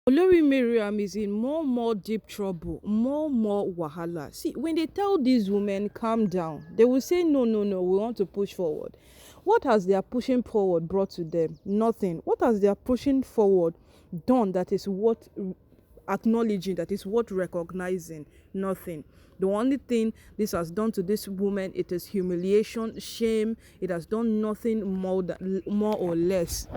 Olori Mariam is in more deep trouble, more wahala. See, when they tell these women calm down, they will say no, no, no, we want to push forward. What has their pushing forward brought to them? Nothing. What has their pushing forward done that is worth acknowledging, that is worth recognizing? Nothing. The only thing this has done to this woman, it is humiliation, shame. It has done nothing more or less.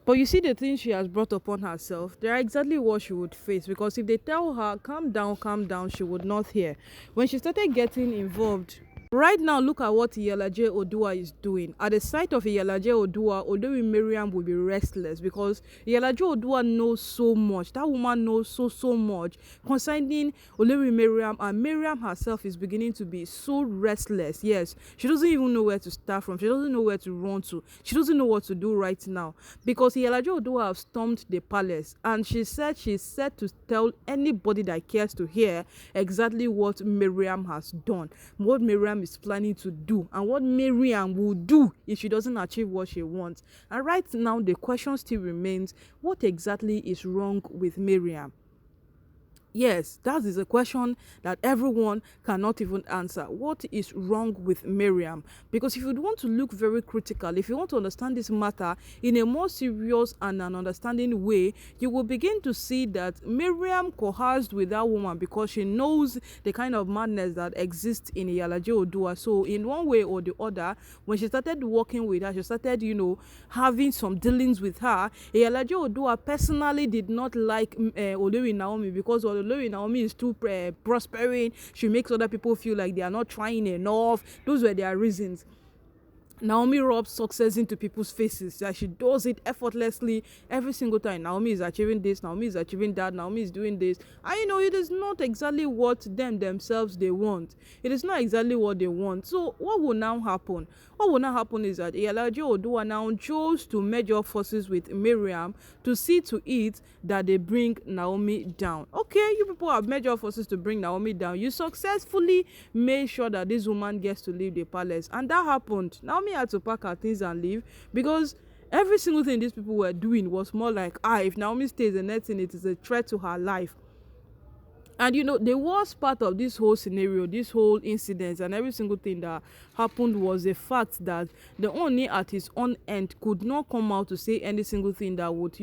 But you see, the things she has brought upon herself, they are exactly what she would face. Because if they tell her, calm down, she would not hear. When she started getting involved, right now, look at what Iyalaje Odua is doing. At the sight of Iyalaje Odua, Olori Mariam will be restless because Iyalaje Odua knows so much. That woman knows so much concerning Olori Mariam, and Mariam herself is beginning to be so restless. Yes, she doesn't even know where to start from. She doesn't know where to run to. She doesn't know what to do right now because Iyalaje Odua have stormed the palace, and she said she's set to tell anybody that cares to hear exactly what Mariam has done, what Mariam is planning to do, and what Mariam will do if she doesn't achieve what she wants. And right now the question still remains, what exactly is wrong with Mariam? Yes, that is a question that everyone cannot even answer. What is wrong with Mariam? Because if you want to look very critical, if you want to understand this matter in a more serious and an understanding way, you will begin to see that Mariam coerced with that woman because she knows the kind of madness that exists in Iyalaje Odua. So in one way or the other, when she started working with her, she started, having some dealings with her. Iyalaje Odua personally did not like Olori Naomi because Olori Naomi is too prospering. She makes other people feel like they are not trying enough. Those were their reasons. Naomi rubs success into people's faces. That she does it effortlessly every single time. Naomi is achieving this, Naomi is achieving that, Naomi is doing this. And it is not exactly what themselves they want. It is not exactly what they want. So what will now happen? What will now happen is that Iyalaje Odua now chose to merge up forces with Mariam to see to it that they bring Naomi down. Okay, you people have merged up forces to bring Naomi down. You successfully made sure that this woman gets to leave the palace, and that happened. Naomi had to pack her things and leave because every single thing these people were doing was more like, if Naomi stays, the next thing, it is a threat to her life. And the worst part of this whole scenario, this whole incident, and every single thing that happened was the fact that the Oni at his own end could not come out to say any single thing that would,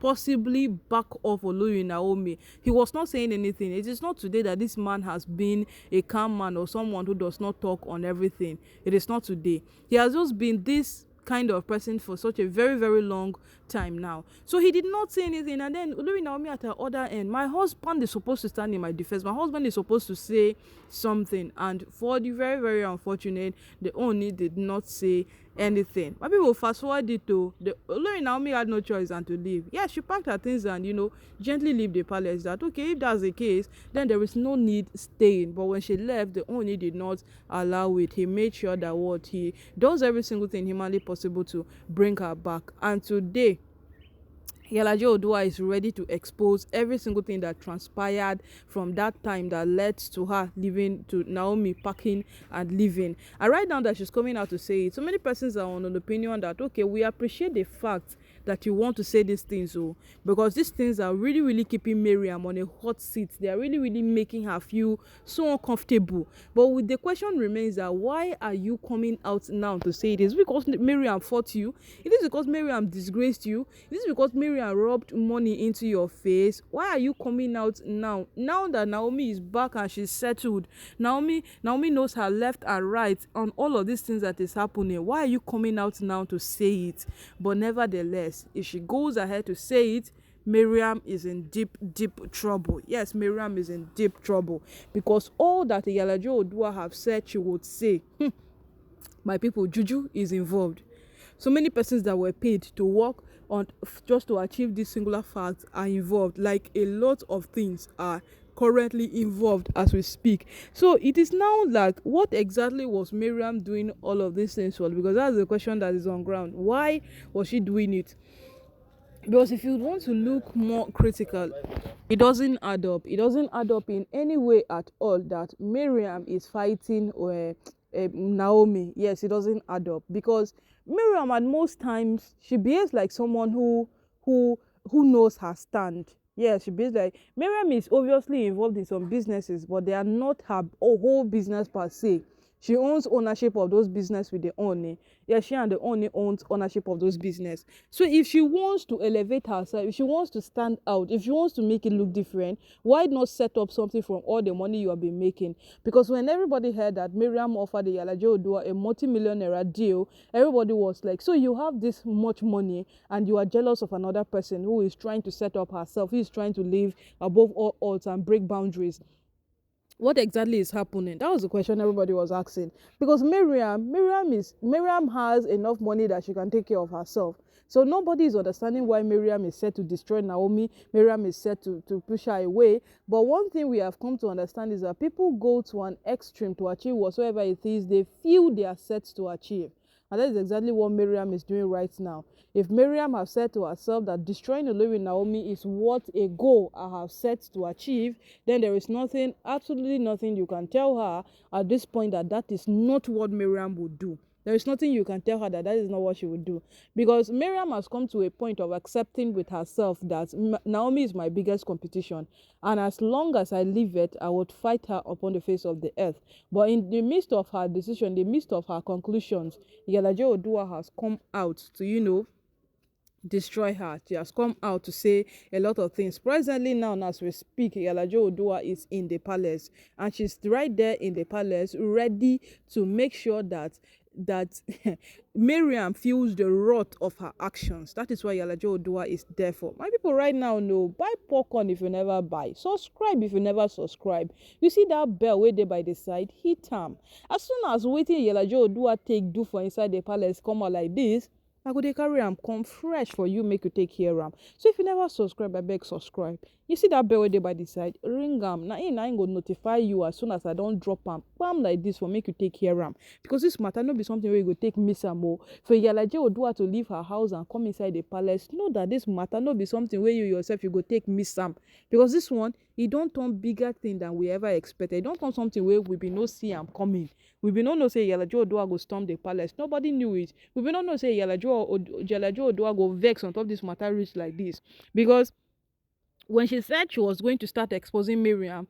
possibly back off Olori Naomi. He was not saying anything. It is not today that this man has been a calm man or someone who does not talk on everything. It is not today. He has just been this kind of person for such a very long time now. So he did not say anything. And then Olori Naomi at her other end, my husband is supposed to stand in my defense. My husband is supposed to say something, and for the very unfortunate, the Oni did not say anything. But people fast forward it to the Olori Naomi had no choice than to leave. Yeah, she packed her things and gently leave the palace. That okay, if that's the case, then there is no need staying. But when she left, the Oni did not allow it. He made sure that what he does every single thing humanly possible to bring her back. And today, Iyalaje Odua is ready to expose every single thing that transpired from that time that led to her leaving, to Naomi packing and leaving. And right now that she's coming out to say it, so many persons are on an opinion that okay, we appreciate the fact that you want to say these things, because these things are really keeping Mariam on a hot seat. They are really making her feel so uncomfortable. But with the question remains that why are you coming out now to say it? Is it because Mariam fought you? It is because Mariam disgraced you? It is because Mariam rubbed money into your face? Why are you coming out now that Naomi is back and she's settled? Naomi knows her left and right on all of these things that is happening. Why are you coming out now to say it? But nevertheless, if she goes ahead to say it, Mariam is in deep trouble. Yes, Mariam is in deep trouble because all that Iyalaje Odua have said she would say, my people, juju is involved. So many persons that were paid to work on just to achieve this singular fact are involved. Like a lot of things are currently involved as we speak. So it is now like, what exactly was Mariam doing all of these things for? Because that's the question that is on ground. Why was she doing it? Because if you want to look more critical, it doesn't add up. It doesn't add up in any way at all that Mariam is fighting Naomi. Yes, it doesn't add up because Mariam at most times she behaves like someone who knows her stand. Yeah, she basically like Mariam is obviously involved in some businesses, but they are not her whole business per se. She owns ownership of those business with the owner. Yeah, she and the owner owns ownership of those business. So if she wants to elevate herself, if she wants to stand out, if she wants to make it look different, why not set up something from all the money you have been making? Because when everybody heard that Mariam offered the Iyalaje Oduwa a multi-millionaire deal, everybody was like, so you have this much money and you are jealous of another person who is trying to set up herself, who is trying to live above all odds and break boundaries. What exactly is happening? That was the question everybody was asking. Because Miriam has enough money that she can take care of herself. So nobody is understanding why Miriam is set to destroy Naomi. Miriam is set to push her away. But one thing we have come to understand is that people go to an extreme to achieve whatsoever it is they feel they are set to achieve. And that is exactly what Miriam is doing right now. If Miriam has said to herself that destroying Olori Naomi is what a goal I have set to achieve, then there is nothing, absolutely nothing you can tell her at this point that that is not what Miriam would do. There is nothing you can tell her that that is not what she would do. Because Miriam has come to a point of accepting with herself that Naomi is my biggest competition. And as long as I live it, I would fight her upon the face of the earth. But in the midst of her decision, in the midst of her conclusions, Iyalaje Oduwa has come out to, destroy her. She has come out to say a lot of things. Presently now, as we speak, Iyalaje Oduwa is in the palace, and she's right there in the palace, ready to make sure that Mariam feels the wrath of her actions. That is why Iyalaje Oduwa is there for. My people right now know, buy popcorn if you never buy. Subscribe if you never subscribe. You see that bell way there by the side? Hit am. As soon as waiting Iyalaje Oduwa take do for inside the palace come out like this, I go dey carry am come fresh for you, make you take hear am. So if you never subscribe, abeg subscribe. You see that bell wey dey by the side? Ring am. Na im go notify you as soon as I don drop am. Bam like this for make you take hear am. Because this matter no be something wey you go take miss am o. For Iyalaje Oduwa to leave her house and come inside the palace, know that this matter no be something wey you yourself you go take miss am. Because this one, e don turn bigger thing than we ever expected. E don turn something wey we bin no see am coming. We bin no know say Iyalaje Oduwa go storm the palace. Nobody knew it. We bin no know say Iyalaje Oduwa go vex on top this matter reach like this. Because when she said she was going to start exposing Miriam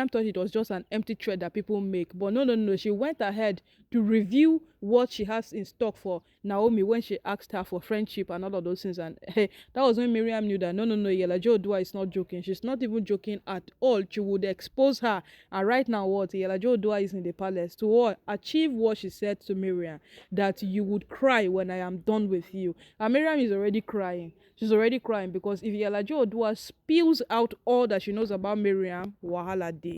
thought it was just an empty threat that people make. But no. She went ahead to review what she has in stock for Naomi when she asked her for friendship and all of those things. And hey, that was when Miriam knew that no, Iyalaje Oduwa is not joking. She's not even joking at all. She would expose her. And right now, what? Iyalaje Oduwa is in the palace to what? Achieve what she said to Miriam, that you would cry when I am done with you. And Miriam is already crying. She's already crying because if Iyalaje Oduwa spills out all that she knows about Miriam, wahala dey.